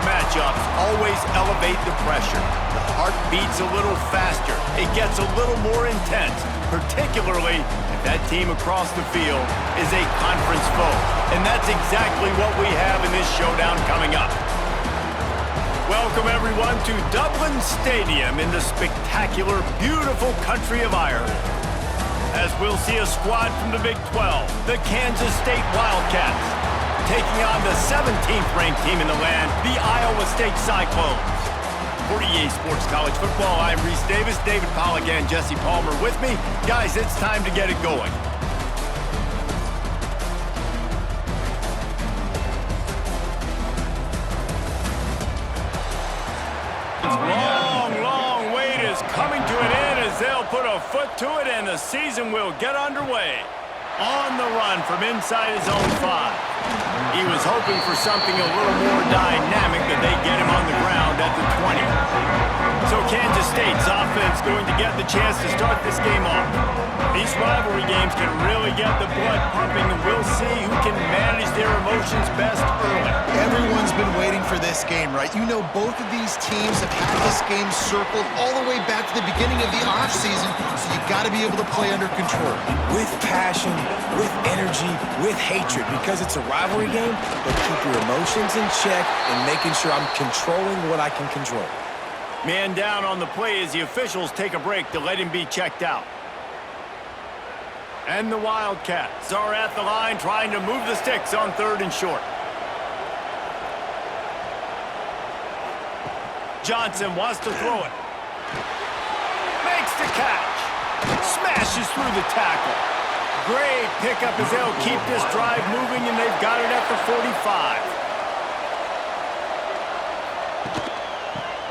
matchups always elevate the pressure. The heart beats a little faster. It gets a little more intense, particularly if that team across the field is a conference foe. And that's exactly what we have in this showdown coming up. Welcome, everyone, to Dublin Stadium in the spectacular, beautiful country of Ireland. As we'll see a squad from the Big 12, the Kansas State Wildcats, taking on the 17th-ranked team in the land, the Iowa State Cyclones. For EA Sports College Football, I'm Reese Davis, David Pollack, and Jesse Palmer with me. Guys, it's time to get it going. Long wait is coming to an end as they'll put a foot to it and the season will get underway. On the run from inside his own 5. He was hoping for something a little more dynamic, that they get him on the ground at the 20. So Kansas State's offense going to get the chance to start this game off. These rivalry games can really get the blood pumping, and we'll see who can manage their emotions best early. Everyone's been waiting for this game, right? You know, both of these teams have had this game circled all the way back to the beginning of the offseason, so you got to be able to play under control. With passion, with energy, with hatred, because it's a rivalry game, but keep your emotions in check and making sure I'm controlling what I can control. Man down on the play as the officials take a break to let him be checked out. And the Wildcats are at the line trying to move the sticks on 3rd and short. Johnson wants to throw it. Makes the catch. Smashes through the tackle. Great pickup as they'll keep this drive moving, and they've got it at the 45.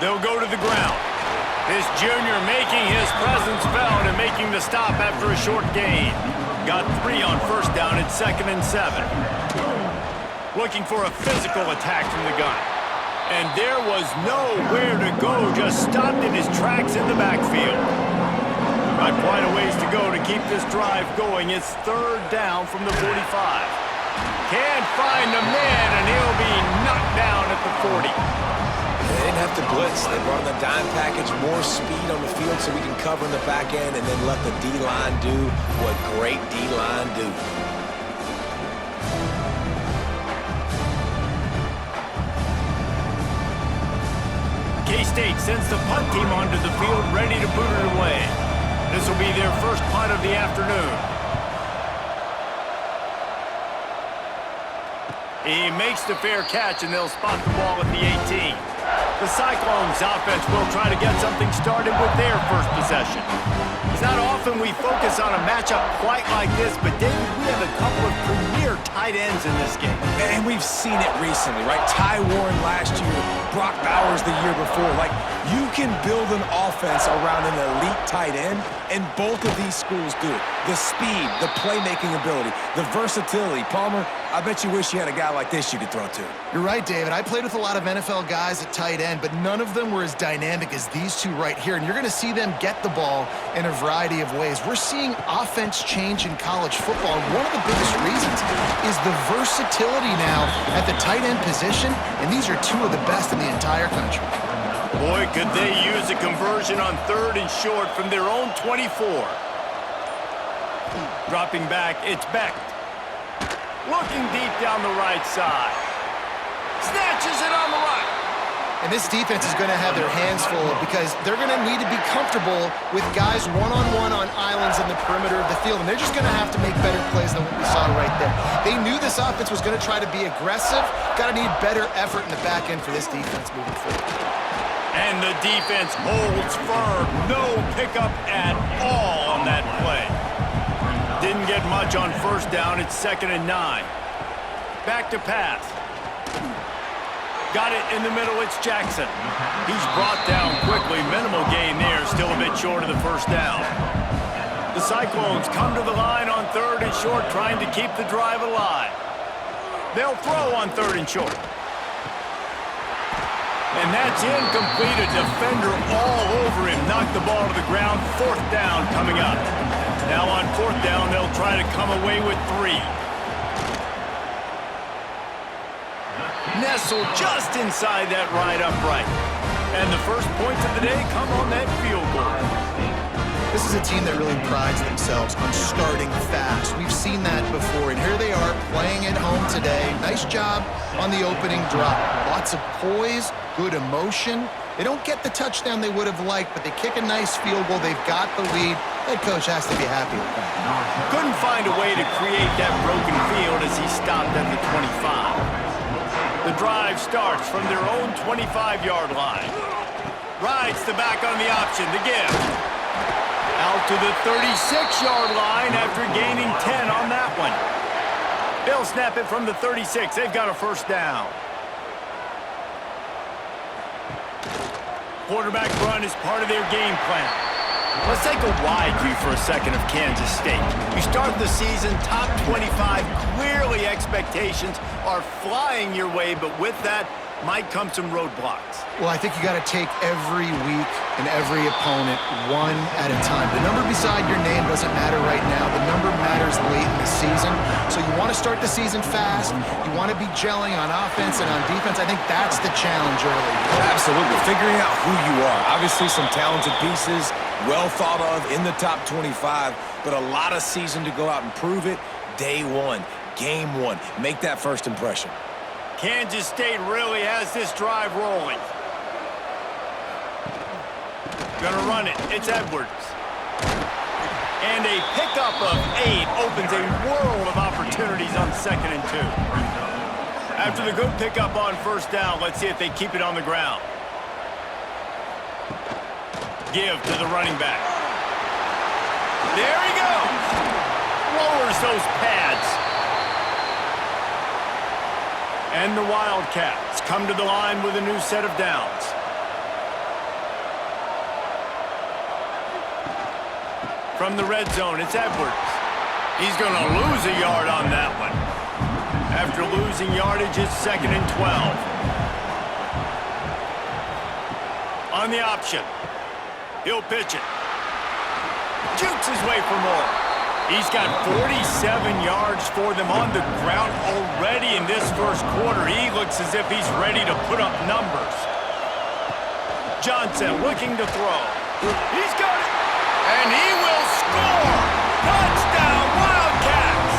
They'll go to the ground. This junior making his presence felt and making the stop after a short gain. Got 3 on 1st down at 2nd and 7. Looking for a physical attack from the gun. And there was nowhere to go, just stopped in his tracks in the backfield. Got quite a ways to go to keep this drive going. It's 3rd down from the 45. Can't find a man, and he'll be knocked down at the 40. They didn't have to blitz. They brought in the dime package, more speed on the field so we can cover in the back end and then let the D-line do what great D-line do. K-State sends the punt team onto the field, ready to boot it away. This will be their first punt of the afternoon. He makes the fair catch, and they'll spot the ball at the 18. The Cyclones offense will try to get something started with their first possession. It's not often we focus on a matchup quite like this, but David, we have a couple of premier tight ends in this game. And we've seen it recently, right? Ty Warren last year, Brock Bowers the year before. Like, you can build an offense around an elite tight end, and both of these schools do it. The speed, the playmaking ability, the versatility. Palmer, I bet you wish you had a guy like this you could throw to. You're right, David. I played with a lot of NFL guys at tight end, but none of them were as dynamic as these two right here. And you're going to see them get the ball in a variety of ways. We're seeing offense change in college football. And one of the biggest reasons is the versatility now at the tight end position. And these are two of the best in the entire country. Boy, could they use a conversion on 3rd and short from their own 24. Dropping back, it's Beck. Looking deep down the right side. Snatches it on the right. And this defense is going to have their hands full because they're going to need to be comfortable with guys one-on-one on islands in the perimeter of the field. And they're just going to have to make better plays than what we saw right there. They knew this offense was going to try to be aggressive. Got to need better effort in the back end for this defense moving forward. And the defense holds firm. No pickup at all on that play. Didn't get much on 1st down. It's 2nd and 9. Back to pass. Got it in the middle. It's Jackson. He's brought down quickly. Minimal gain there. Still a bit short of the 1st down. The Cyclones come to the line on 3rd and short, trying to keep the drive alive. They'll throw on 3rd and short. And that's incomplete. A defender all over him. Knocked the ball to the ground. 4th down coming up. Now on 4th down, they'll try to come away with 3. nestled just inside that right upright. And the first points of the day come on that field goal. This is a team that really prides themselves on starting fast. We've seen that before, and here they are playing at home today. Nice job on the opening drop. Lots of poise, good emotion. They don't get the touchdown they would have liked, but they kick a nice field goal. They've got the lead. Head coach has to be happy with that. Couldn't find a way to create that broken field as he stopped at the 25. The drive starts from their own 25-yard line. Rides the back on the option to give. Out to the 36-yard line after gaining 10 on that one. They'll snap it from the 36. They've got a first down. Quarterback run is part of their game plan. Let's take a wide view for a second of Kansas State. You start the season top 25. Clearly expectations are flying your way, but with that might come some roadblocks. Well, I think you got to take every week and every opponent one at a time. The number beside your name doesn't matter right now. The number matters late in the season. So you want to start the season fast. You want to be gelling on offense and on defense. I think that's the challenge early. Absolutely. Figuring out who you are. Obviously some talented pieces, well thought of in the top 25, but a lot of season to go out and prove it. Day one, game one. Make that first impression. Kansas State really has this drive rolling. Gonna run it. It's Edwards. And a pickup of 8 opens a world of opportunities on 2nd and 2. After the good pickup on first down, let's see if they keep it on the ground. Give to the running back. There he goes. Lowers those pads. And the Wildcats come to the line with a new set of downs. From the red zone, it's Edwards. He's going to lose a yard on that one. After losing yardage, it's 2nd and 12. On the option. He'll pitch it. Jukes his way for more. He's got 47 yards for them on the ground already in this first quarter. He looks as if he's ready to put up numbers. Johnson looking to throw. He's got it. And he will score. Touchdown, Wildcats.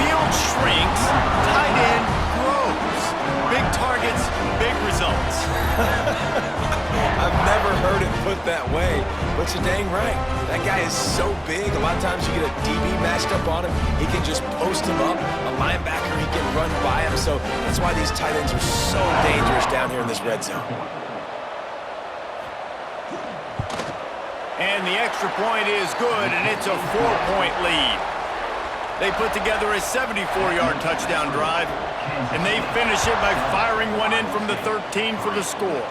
Field shrinks. Tight end grows. Big targets, big results. I've never heard it put that way, but you're dang right. That guy is so big. A lot of times you get a DB matched up on him. He can just post him up. A linebacker, he can run by him. So that's why these tight ends are so dangerous down here in this red zone. And the extra point is good, and it's a 4-point lead. They put together a 74-yard touchdown drive, and they finish it by firing one in from the 13 for the score.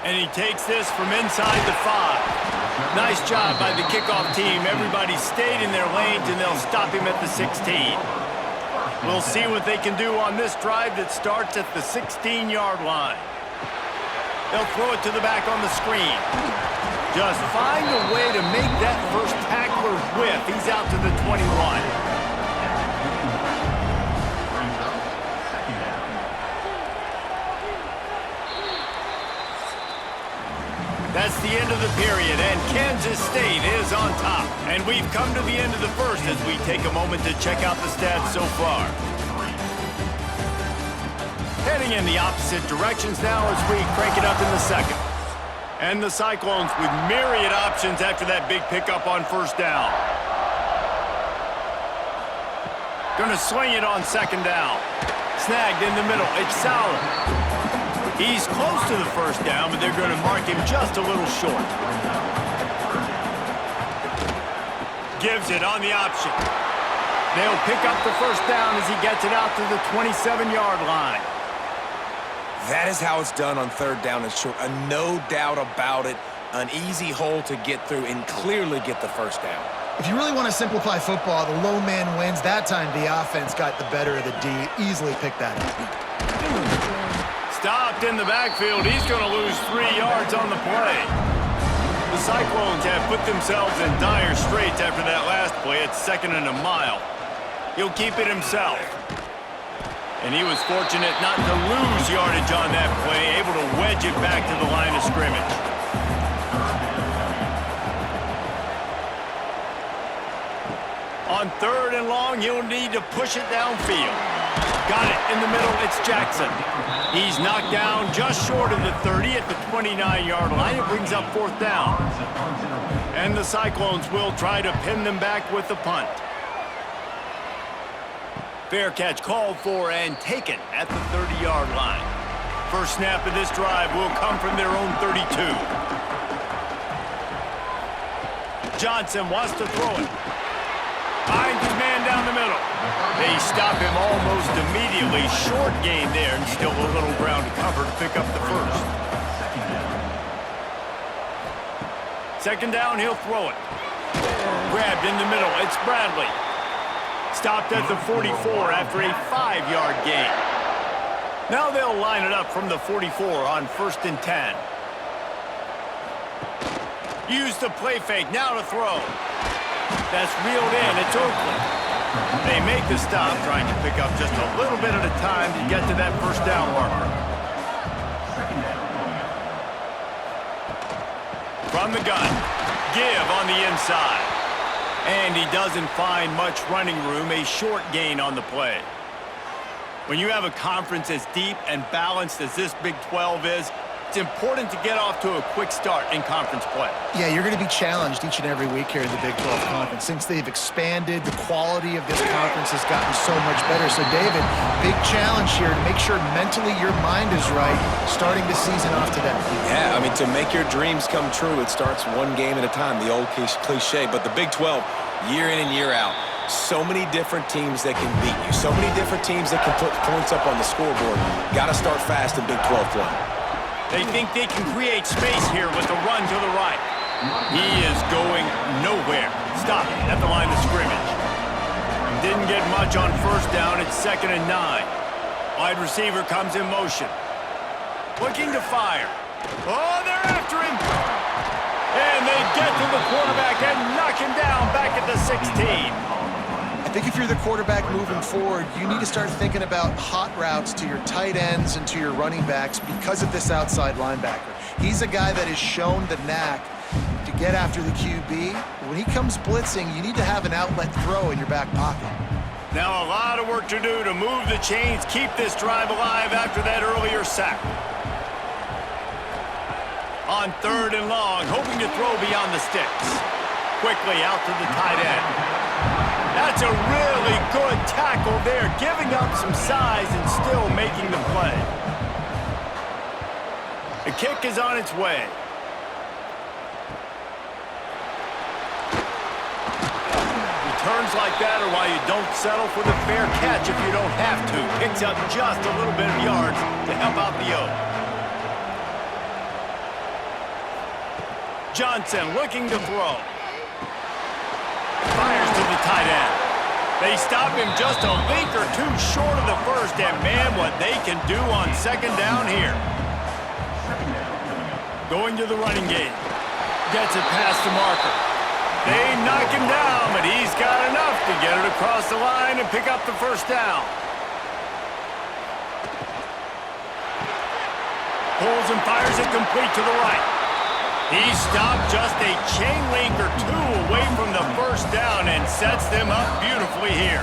And he takes this from inside the 5. Nice job by the kickoff team. Everybody stayed in their lanes, and they'll stop him at the 16. We'll see what they can do on this drive that starts at the 16-yard line. They'll throw it to the back on the screen. Just find a way to make that first tackler whiff. He's out to the 21. That's the end of the period, and Kansas State is on top. And we've come to the end of the first as we take a moment to check out the stats so far. Heading in the opposite directions now as we crank it up in the second. And the Cyclones with myriad options after that big pickup on first down. Gonna swing it on 2nd down. Snagged in the middle. It's Sauer. He's close to the first down, but they're going to mark him just a little short. Gives it on the option. They'll pick up the first down as he gets it out to the 27-yard line. That is how it's done on 3rd down and short. No doubt about it. An easy hole to get through and clearly get the first down. If you really want to simplify football, the low man wins. That time the offense got the better of the D. Easily picked that up. Stopped in the backfield. He's going to lose 3 yards on the play. The Cyclones have put themselves in dire straits after that last play. It's 2nd and a mile. He'll keep it himself. And he was fortunate not to lose yardage on that play, able to wedge it back to the line of scrimmage. On 3rd and long, he'll need to push it downfield. Got it in the middle, it's Jackson. He's knocked down just short of the 30 at the 29-yard line. It brings up 4th down. And the Cyclones will try to pin them back with the punt. Fair catch called for and taken at the 30-yard line. First snap of this drive will come from their own 32. Johnson wants to throw it. Finds his man down the middle. They stop him almost immediately. Short gain there and still a little ground to cover to pick up the first. Second down, he'll throw it. Grabbed in the middle, it's Bradley. Stopped at the 44 after a 5-yard gain. Now they'll line it up from the 44 on 1st and 10. Use the play fake, now to throw. That's reeled in, it's Oakland. They make the stop, trying to pick up just a little bit at a time to get to that first down marker. From the gun, give on the inside. And he doesn't find much running room, a short gain on the play. When you have a conference as deep and balanced as this Big 12 is, it's important to get off to a quick start in conference play. Yeah, you're going to be challenged each and every week here in the Big 12 Conference. Since they've expanded, the quality of this conference has gotten so much better. So, David, big challenge here to make sure mentally your mind is right starting the season off today. Yeah, I mean, to make your dreams come true, it starts one game at a time, the old cliche. But the Big 12, year in and year out, so many different teams that can beat you, so many different teams that can put points up on the scoreboard. Got to start fast in Big 12 play. They think they can create space here with the run to the right. He is going nowhere. Stop at the line of scrimmage. Didn't get much on first down. It's 2nd and 9. Wide receiver comes in motion. Looking to fire. Oh, they're after him. And they get to the quarterback and knock him down back at the 16. I think if you're the quarterback moving forward, you need to start thinking about hot routes to your tight ends and to your running backs because of this outside linebacker. He's a guy that has shown the knack to get after the QB. When he comes blitzing, you need to have an outlet throw in your back pocket. Now a lot of work to do to move the chains, keep this drive alive after that earlier sack. On 3rd and long, hoping to throw beyond the sticks. Quickly out to the tight end. That's a really good tackle there, giving up some size and still making the play. The kick is on its way. Returns like that are why you don't settle for the fair catch if you don't have to. Picks up just a little bit of yards to help out the O. Johnson looking to throw. Fires to the tight end. They stop him just a link or two short of the first, and man, what they can do on 2nd down here. Going to the running game. Gets it past the marker. They knock him down, but he's got enough to get it across the line and pick up the first down. Pulls and fires it complete to the right. He stopped just a chain link or two away from the first down and sets them up beautifully here.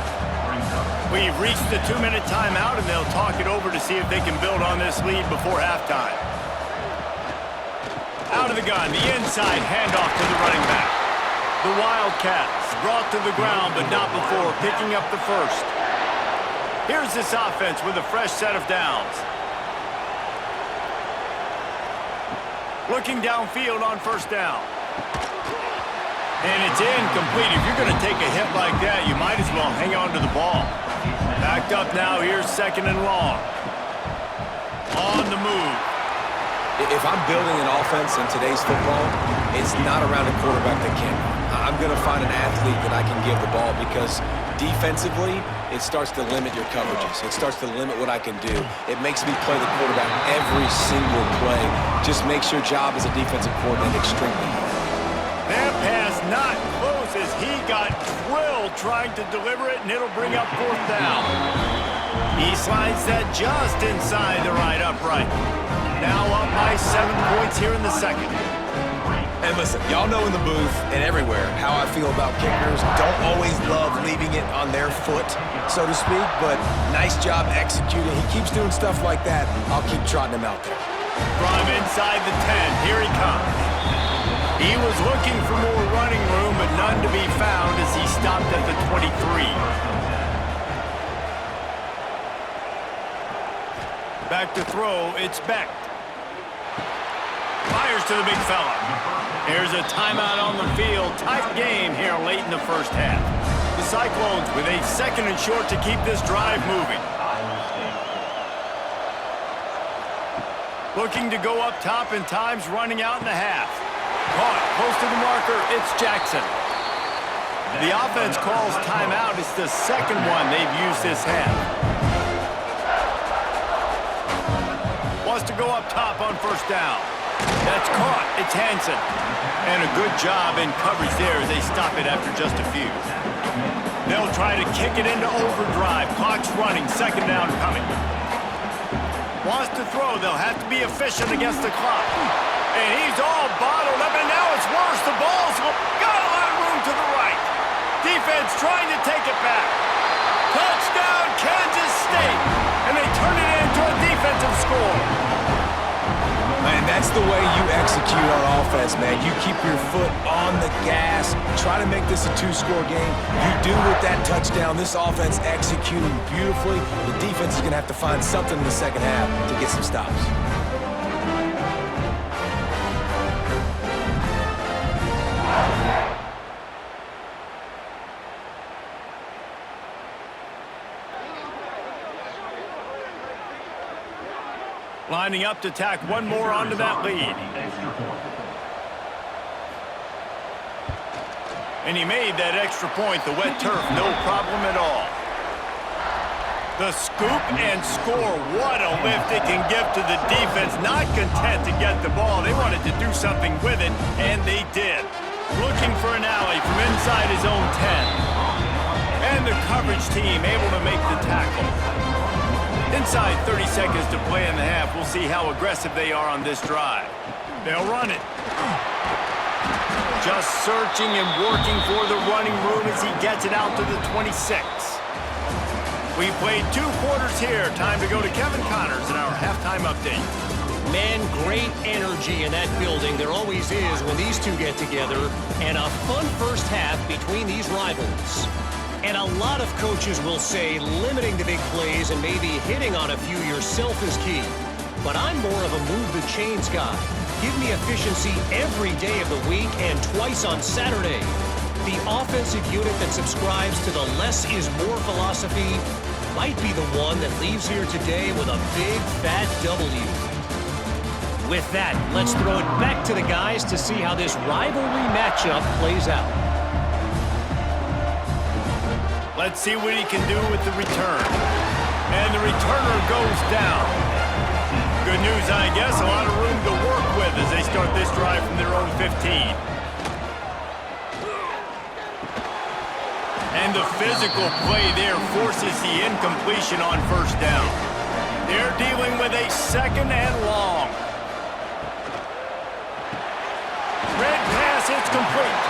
We've reached the 2-minute timeout, and they'll talk it over to see if they can build on this lead before halftime. Out of the gun, the inside handoff to the running back. The Wildcats brought to the ground, but not before picking up the first. Here's this offense with a fresh set of downs. Looking downfield on first down. And it's incomplete. If you're going to take a hit like that, you might as well hang on to the ball. Backed up now, here's 2nd and long. On the move. If I'm building an offense in today's football, it's not around a quarterback that can run. I'm going to find an athlete that I can give the ball because defensively, it starts to limit your coverages. It starts to limit what I can do. It makes me play the quarterback every single play. Just makes your job as a defensive coordinator extremely hard. That pass not close as he got drilled trying to deliver it, and it'll bring up 4th down. He slides that just inside the right upright. Now up by 7 points here in the second. And listen, y'all know in the booth and everywhere how I feel about kickers. Don't always love leaving it on their foot, so to speak, but nice job executing. He keeps doing stuff like that. I'll keep trotting him out there. From inside the 10, here he comes. He was looking for more running room, but none to be found as he stopped at the 23. Back to throw, it's Beck. Fires to the big fella. Here's a timeout on the field. Tight game here late in the first half. The Cyclones with a 2nd and short to keep this drive moving. Looking to go up top, and time's running out in the half. Caught close to the marker, it's Jackson. The offense calls timeout. It's the 2nd one they've used this half. Wants to go up top on 1st down. That's caught. It's Hansen. And a good job in coverage there as they stop it after just a few. They'll try to kick it into overdrive. Clock's running. 2nd down coming. Wants to throw. They'll have to be efficient against the clock. And he's all bottled up, and now it's worse. The ball's got a lot of room to the right. Defense trying to take it back. Touchdown, Kansas State. And they turn it into a defensive score. Man, that's the way you execute on offense, man. You keep your foot on the gas, try to make this a 2-score game. You do with that touchdown. This offense executing beautifully. The defense is going to have to find something in the second half to get some stops. Lining up to tack one more onto that lead. And he made that extra point. The wet turf, no problem at all. The scoop and score. What a lift it can give to the defense. Not content to get the ball. They wanted to do something with it, and they did. Looking for an alley from inside his own 10. And the coverage team able to make the tackle. Inside 30 seconds to play in the half. We'll see how aggressive they are on this drive. They'll run it. Just searching and working for the running room as he gets it out to the 26. We played 2 quarters here. Time to go to Kevin Connors in our halftime update. Man, great energy in that building. There always is when these two get together. And a fun first half between these rivals. And a lot of coaches will say limiting the big plays and maybe hitting on a few yourself is key. But I'm more of a move the chains guy. Give me efficiency every day of the week and twice on Saturday. The offensive unit that subscribes to the less is more philosophy might be the one that leaves here today with a big fat W. With that, let's throw it back to the guys to see how this rivalry matchup plays out. Let's see what he can do with the return. And the returner goes down. Good news, I guess. A lot of room to work with as they start this drive from their own 15. And the physical play there forces the incompletion on 1st down. They're dealing with a 2nd and long. Red pass, it's complete.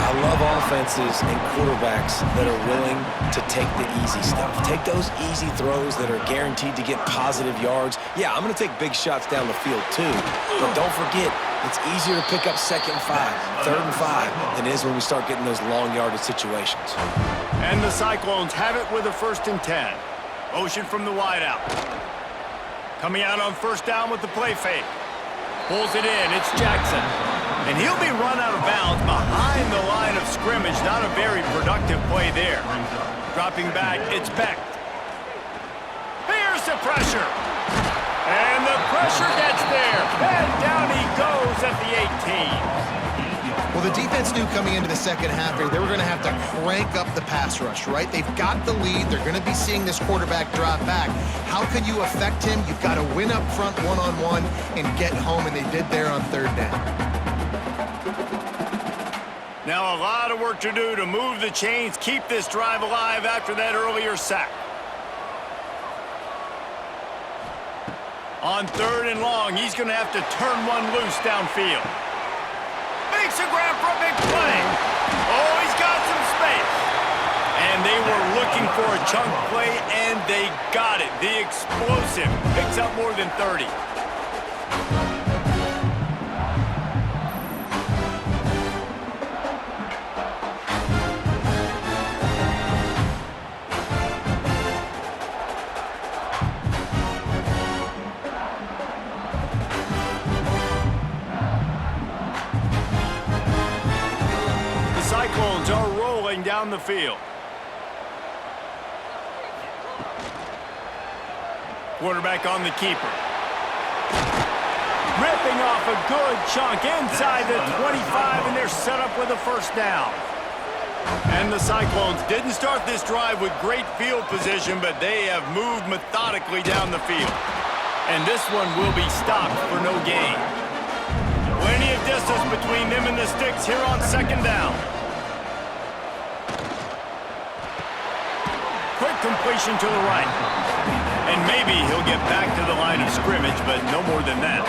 I love offenses and quarterbacks that are willing to take the easy stuff. Take those easy throws that are guaranteed to get positive yards. Yeah, I'm going to take big shots down the field too. But don't forget, it's easier to pick up 2nd and 5, 3rd and 5 than it is when we start getting those long yardage situations. And the Cyclones have it with a 1st and 10. Motion from the wideout. Coming out on 1st down with the play fake. Pulls it in, it's Jackson. And he'll be run out of bounds behind the line of scrimmage. Not a very productive play there. Dropping back, it's Beck. Here's the pressure. And the pressure gets there. And down he goes at the 18. Well, the defense knew coming into the second half here, they were going to have to crank up the pass rush, right? They've got the lead. They're going to be seeing this quarterback drop back. How could you affect him? You've got to win up front one-on-one and get home, and they did there on 3rd down. Now a lot of work to do to move the chains, keep this drive alive after that earlier sack. On 3rd and long, he's going to have to turn one loose downfield. Makes a grab for a big play. Oh, he's got some space. And they were looking for a chunk play, and they got it. The explosive picks up more than 30. Cyclones are rolling down the field. Quarterback on the keeper. Ripping off a good chunk inside the 25, and they're set up with a first down. And the Cyclones didn't start this drive with great field position, but they have moved methodically down the field. And this one will be stopped for no gain. Plenty of distance between them and the sticks here on 2nd down. Quick completion to the right. And maybe he'll get back to the line of scrimmage, but no more than that.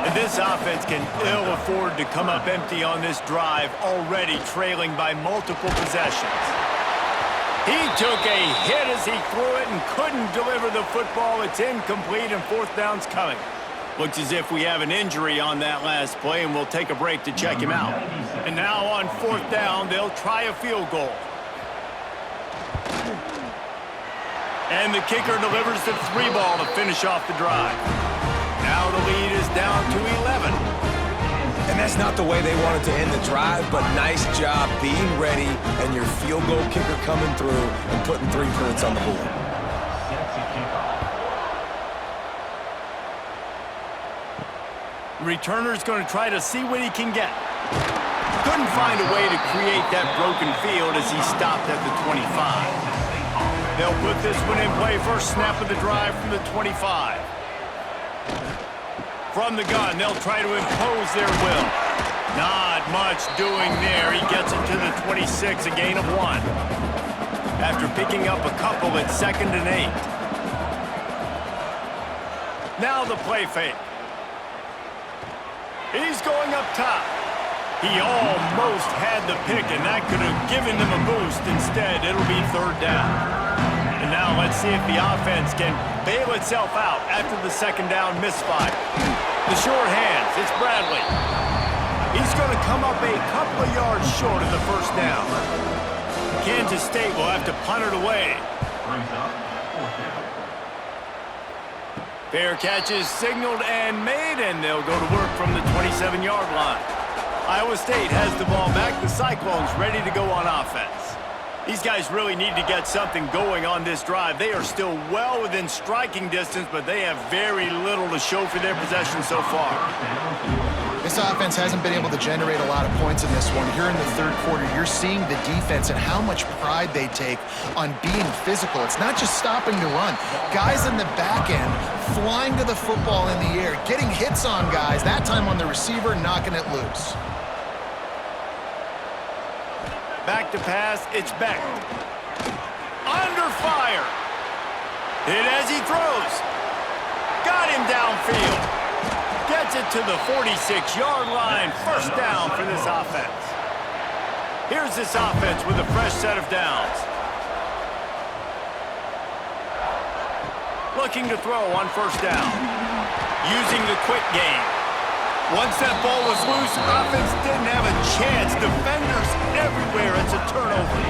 And this offense can ill afford to come up empty on this drive, already trailing by multiple possessions. He took a hit as he threw it and couldn't deliver the football. It's incomplete, and 4th down's coming. Looks as if we have an injury on that last play, and we'll take a break to check him out. And now on 4th down, they'll try a field goal. And the kicker delivers the 3-ball to finish off the drive. Now the lead is down to 11. And that's not the way they wanted to end the drive, but nice job being ready and your field goal kicker coming through and putting 3 points on the board. Returner's going to try to see what he can get. Couldn't find a way to create that broken field as he stopped at the 25. They'll put this one in play. First snap of the drive from the 25. From the gun, they'll try to impose their will. Not much doing there. He gets it to the 26, a gain of 1. After picking up a couple at 2nd and 8. Now the play fake. He's going up top. He almost had the pick, and that could have given them a boost. Instead, it'll be 3rd down. And now let's see if the offense can bail itself out after the 2nd down misfire. The short hands, it's Bradley. He's going to come up a couple of yards short of the 1st down. Kansas State will have to punt it away. Fair catch is signaled and made, and they'll go to work from the 27-yard line. Iowa State has the ball back. The Cyclones ready to go on offense. These guys really need to get something going on this drive. They are still well within striking distance, but they have very little to show for their possession so far. This offense hasn't been able to generate a lot of points in this one. Here in the 3rd quarter, you're seeing the defense and how much pride they take on being physical. It's not just stopping the run. Guys in the back end flying to the football in the air, getting hits on guys, that time on the receiver, knocking it loose. Back to pass, it's Beck. Under fire. Hit as he throws. Got him downfield. Gets it to the 46-yard line. 1st down for this offense. Here's this offense with a fresh set of downs. Looking to throw on 1st down. Using the quick game. Once that ball was loose, offense didn't have a chance. Defenders everywhere. It's a turnover.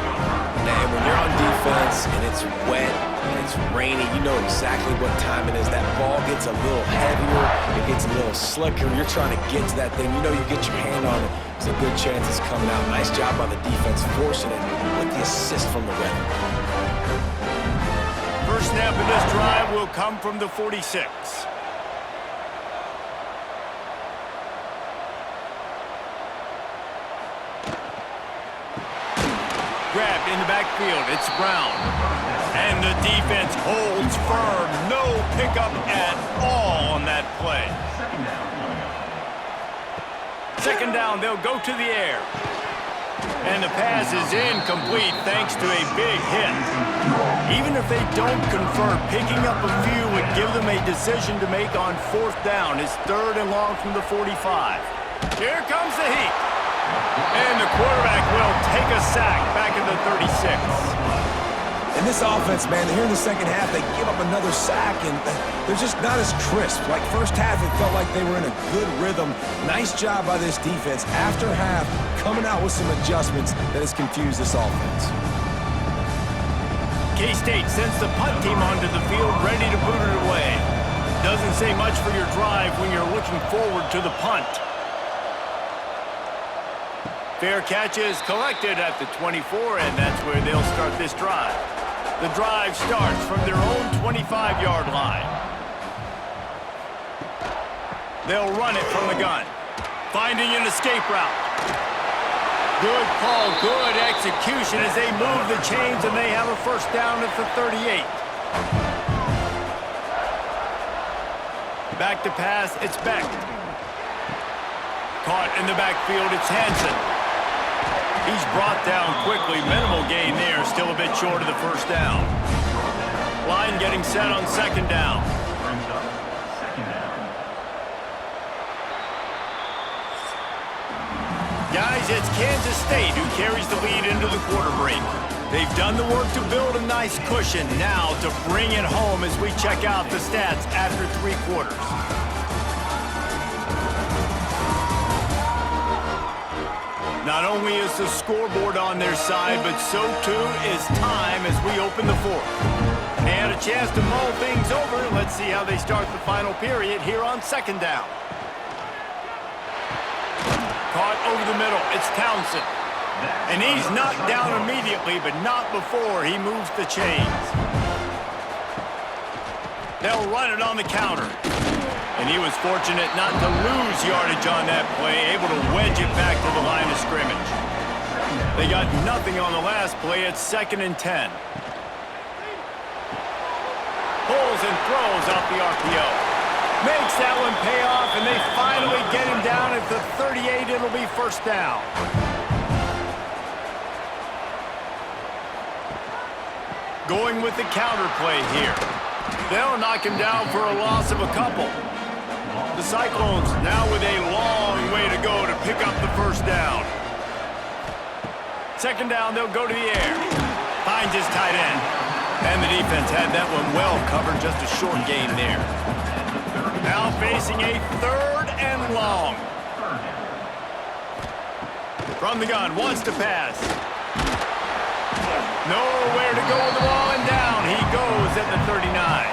And when you're on defense and it's wet and it's rainy, you know exactly what time it is. That ball gets a little heavier. It gets a little slicker. You're trying to get to that thing. You know you get your hand on it. There's a good chance it's coming out. Nice job by the defense forcing it with the assist from the ref. First snap of this drive will come from the 46. Grabbed in the backfield, it's Brown. And the defense holds firm. No pickup at all on that play. 2nd down, they'll go to the air. And the pass is incomplete thanks to a big hit. Even if they don't convert, picking up a few would give them a decision to make on 4th down. It's 3rd and long from the 45. Here comes the heat. And the quarterback will take a sack back at the 36. And this offense, man, here in the second half, they give up another sack, and they're just not as crisp. Like first half, it felt like they were in a good rhythm. Nice job by this defense. After half, coming out with some adjustments that has confused this offense. K-State sends the punt team onto the field, ready to boot it away. Doesn't say much for your drive when you're looking forward to the punt. Fair catch is collected at the 24, and that's where they'll start this drive. The drive starts from their own 25-yard line. They'll run it from the gun, finding an escape route. Good call, good execution as they move the chains, and they have a 1st down at the 38. Back to pass, it's Beck. Caught in the backfield, it's Hansen. He's brought down quickly. Minimal gain there. Still a bit short of the 1st down. Line getting set on 2nd down. Guys, it's Kansas State who carries the lead into the quarter break. They've done the work to build a nice cushion. Now to bring it home as we check out the stats after 3 quarters. Not only is the scoreboard on their side, but so too is time as we open the 4th. They had a chance to mull things over. Let's see how they start the final period here on 2nd down. Caught over the middle. It's Townsend. And he's knocked down immediately, but not before he moves the chains. They'll run it on the counter. And he was fortunate not to lose yardage on that play, able to wedge it back to the line of scrimmage. They got nothing on the last play. It's 2nd and 10. Pulls and throws off the RPO. Makes that one pay off, and they finally get him down at the 38. It'll be 1st down. Going with the counter play here. They'll knock him down for a loss of a couple. The Cyclones now with a long way to go to pick up the 1st down. 2nd down, they'll go to the air. Finds his tight end. And the defense had that one well covered, just a short gain there. Now facing a 3rd and long. From the gun, wants to pass. Nowhere to go with the ball, and down he goes at the 39.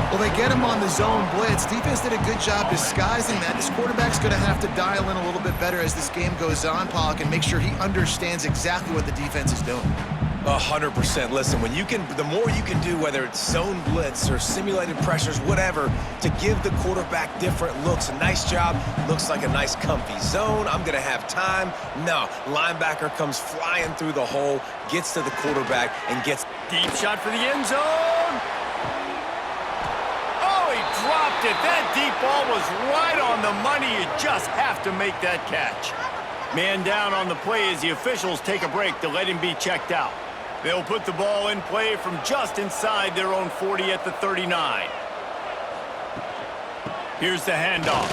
Well, they get him on the zone blitz. Defense did a good job disguising that. This quarterback's going to have to dial in a little bit better as this game goes on, Pollock, and make sure he understands exactly what the defense is doing. 100%. Listen, the more you can do, whether it's zone blitz or simulated pressures, whatever, to give the quarterback different looks. A nice job. Looks like a nice comfy zone. I'm going to have time. No. Linebacker comes flying through the hole, gets to the quarterback, and gets... Deep shot for the end zone. Oh, he dropped it. That deep ball was right on the money. You just have to make that catch. Man down on the play as the officials take a break to let him be checked out. They'll put the ball in play from just inside their own 40 at the 39. Here's the handoff.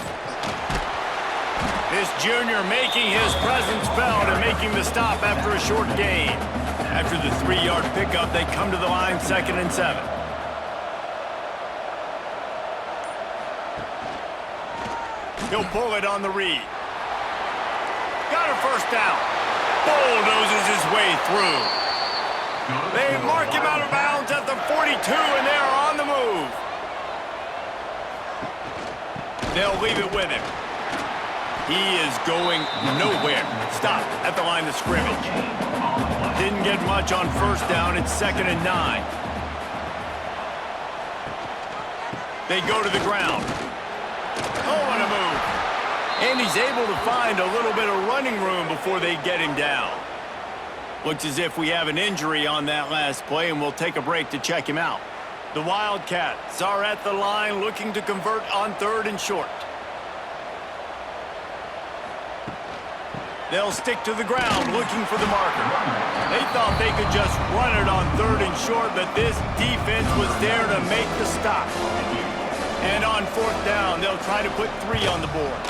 This junior making his presence felt and making the stop after a short gain. After the 3-yard pickup, they come to the line 2nd and 7. He'll pull it on the read. Got a 1st down. Bulldozes his way through. They mark him out of bounds at the 42, and they're on the move. They'll leave it with him. He is going nowhere. Stop at the line of scrimmage. Didn't get much on 1st down. It's 2nd and 9. They go to the ground. Oh, what a move. And he's able to find a little bit of running room before they get him down. Looks as if we have an injury on that last play, and we'll take a break to check him out. The Wildcats are at the line looking to convert on 3rd and short. They'll stick to the ground looking for the marker. They thought they could just run it on 3rd and short, but this defense was there to make the stop. And on 4th down, they'll try to put 3 on the board.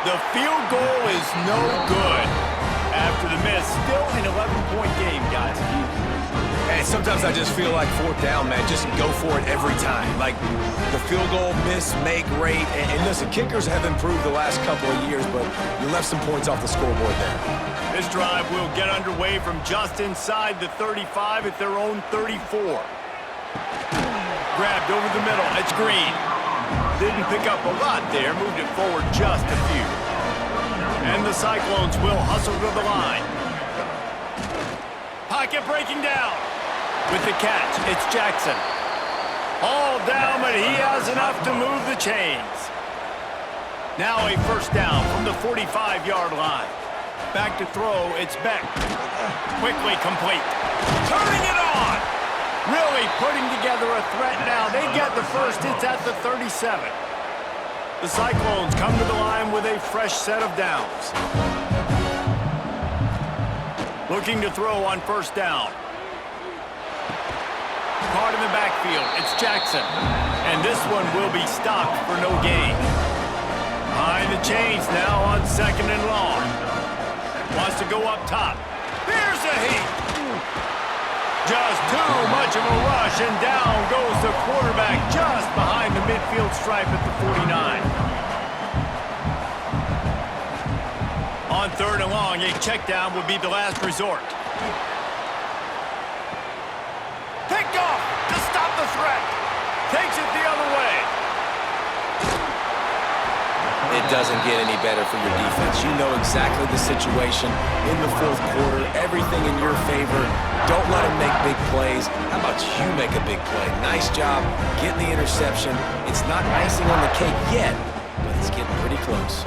The field goal is no good after the miss. Still an 11-point game, guys. And sometimes I just feel like 4th down, man, just go for it every time. Like the field goal, miss, make, rate. And listen, kickers have improved the last couple of years, but you left some points off the scoreboard there. This drive will get underway from just inside the 35 at their own 34. Grabbed over the middle. It's Green. Didn't pick up a lot there. Moved it forward just a few. And the Cyclones will hustle to the line. Pocket breaking down. With the catch, it's Jackson. All down, but he has enough to move the chains. Now a 1st down from the 45-yard line. Back to throw, it's Beck. Quickly complete. Turning it on! Really putting together a threat now. They get the first, it's at the 37. The Cyclones come to the line with a fresh set of downs. Looking to throw on 1st down. Caught in the backfield, it's Jackson. And this one will be stopped for no gain. Behind the chains now on 2nd and long. Wants to go up top. There's a heat. Just too much of a rush, and down goes the quarterback just behind the midfield stripe at the 49. On 3rd and long, a check down would be the last resort. Picked off to stop the threat. Takes it the other way. It doesn't get any better for your defense. You know exactly the situation in the 4th quarter. Everything in your favor. Don't let them make big plays. How about you make a big play? Nice job getting the interception. It's not icing on the cake yet, but it's getting pretty close.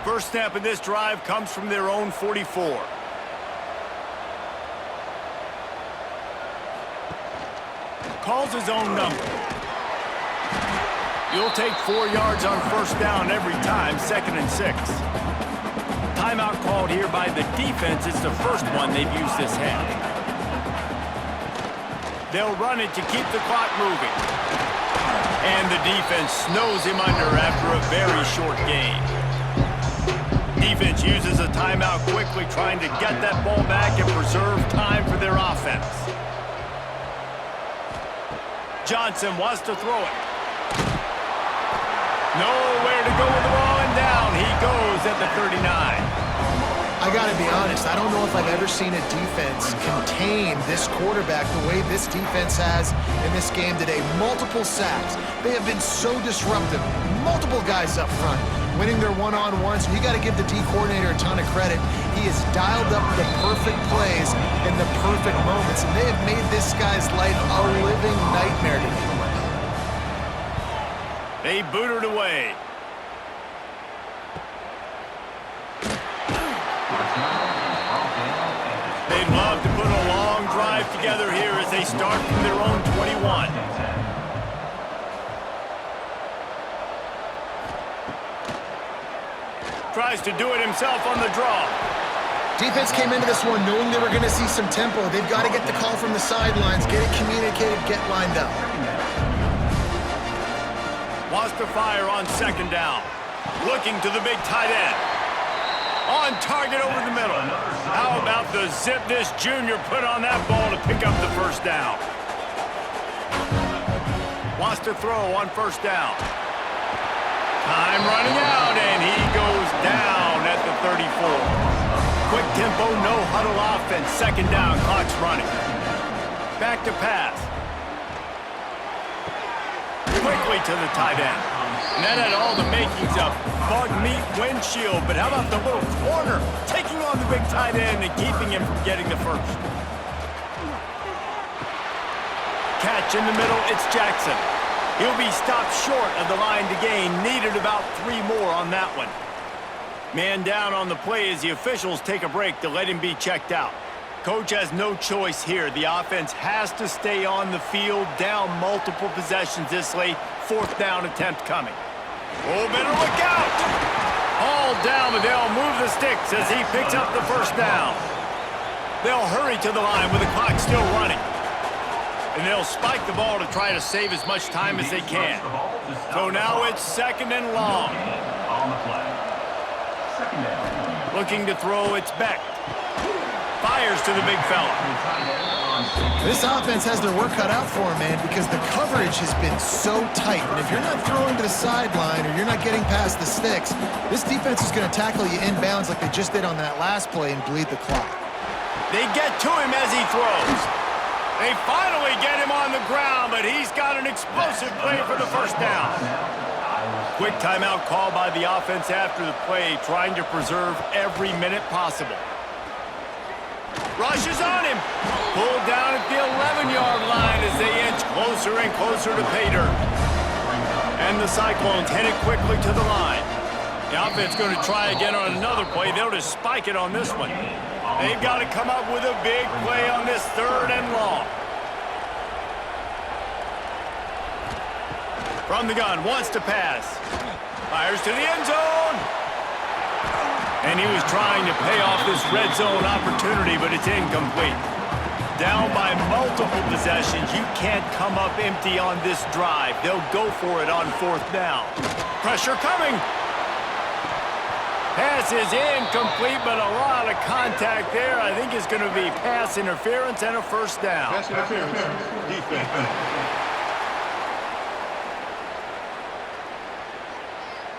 First snap of this drive comes from their own 44. Calls his own number. You'll take 4 yards on 1st down every time, 2nd and 6. Timeout called here by the defense. It's the first one they've used this half. They'll run it to keep the clock moving. And the defense snows him under after a very short game. Defense uses a timeout quickly, trying to get that ball back and preserve time for their offense. Johnson wants to throw it. Nowhere to go with the ball, and down he goes at the 39. I got to be honest, I don't know if I've ever seen a defense contain this quarterback the way this defense has in this game today. Multiple sacks. They have been so disruptive. Multiple guys up front, winning their one-on-ones. You got to give the D coordinator a ton of credit. He has dialed up the perfect plays in the perfect moments, and they have made this guy's life a living nightmare today. They boot it away. They'd love to put a long drive together here as they start from their own 21. Tries to do it himself on the draw. Defense came into this one knowing they were going to see some tempo. They've got to get the call from the sidelines, get it communicated, get lined up. Wants to fire on 2nd down. Looking to the big tight end. On target over the middle. How about the zip this junior put on that ball to pick up the 1st down? Wants to throw on 1st down. Time running out, and he goes down at the 34. Quick tempo, no huddle offense. 2nd down, clock's running. Back to pass. Quickly to the tight end. And that had all the makings of bug meat windshield, but how about the little corner taking on the big tight end and keeping him from getting the first? Catch in the middle, it's Jackson. He'll be stopped short of the line to gain. Needed about 3 more on that one. Man down on the play as the officials take a break to let him be checked out. Coach has no choice here. The offense has to stay on the field, down multiple possessions this late. Fourth down attempt coming. Oh, better look out! All down, but they'll move the sticks as he picks up the first down. They'll hurry to the line with the clock still running. And they'll spike the ball to try to save as much time as they can. So now it's second and long. Looking to throw, it's Beck. Fires to the big fella. This offense has their work cut out for them, man, because the coverage has been so tight. And if you're not throwing to the sideline or you're not getting past the sticks, this defense is going to tackle you inbounds like they just did on that last play and bleed the clock. They get to him as he throws. They finally get him on the ground, but he's got an explosive play for the first down. Quick timeout call by the offense after the play, trying to preserve every minute possible. Rushes on him. Pulled down at the 11-yard line as they inch closer and closer to pay dirt. And the Cyclones headed quickly to the line. The offense going to try again on another play. They'll just spike it on this one. They've got to come up with a big play on this third and long. From the gun, wants to pass. Fires to the end zone. And he was trying to pay off this red zone opportunity, but it's incomplete. Down by multiple possessions. You can't come up empty on this drive. They'll go for it on fourth down. Pressure coming. Pass is incomplete, but a lot of contact there. I think it's going to be pass interference and a first down. Pass interference. Defense.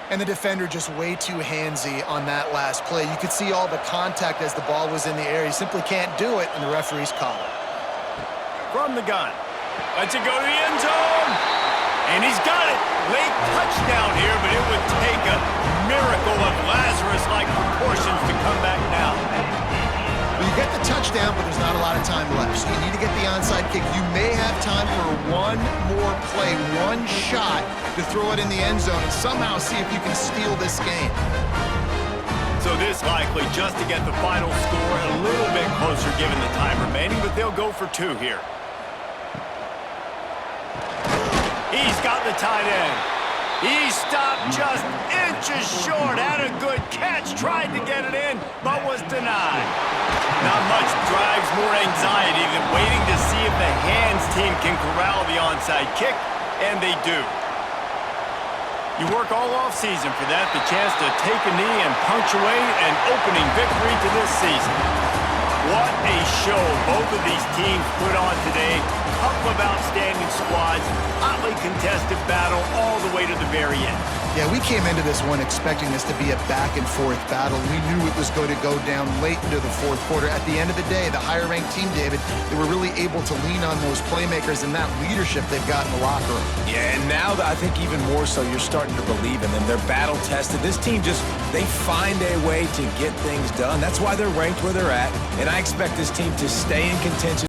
And the defender just way too handsy on that last play. You could see all the contact as the ball was in the air. He simply can't do it, and the referees call it. From the gun. Lets it go to the end zone. And he's got it. Late touchdown here, but it would take a miracle of Lazarus-like proportions to come back now. Well, you get the touchdown, but there's not a lot of time left. So you need to get the onside kick. You may have time for one more play, one shot to throw it in the end zone and somehow see if you can steal this game. So this likely just to get the final score a little bit closer given the time remaining, but they'll go for two here. He's got the tight end. He stopped just inches short. Had a good catch. Tried to get it in, but was denied. Not much drives more anxiety than waiting to see if the hands team can corral the onside kick, and they do. You work all offseason for that, the chance to take a knee and punctuate an opening victory to this season. What a show both of these teams put on today. Couple of outstanding squads, hotly contested battle all the way to the very end. Yeah, we came into this one expecting this to be a back-and-forth battle. We knew it was going to go down late into the fourth quarter. At the end of the day, the higher-ranked team, David, they were really able to lean on those playmakers and that leadership they've got in the locker room. Yeah, and now I think even more so, you're starting to believe in them. They're battle-tested. This team they find a way to get things done. That's why they're ranked where they're at, and I expect this team to stay in contention.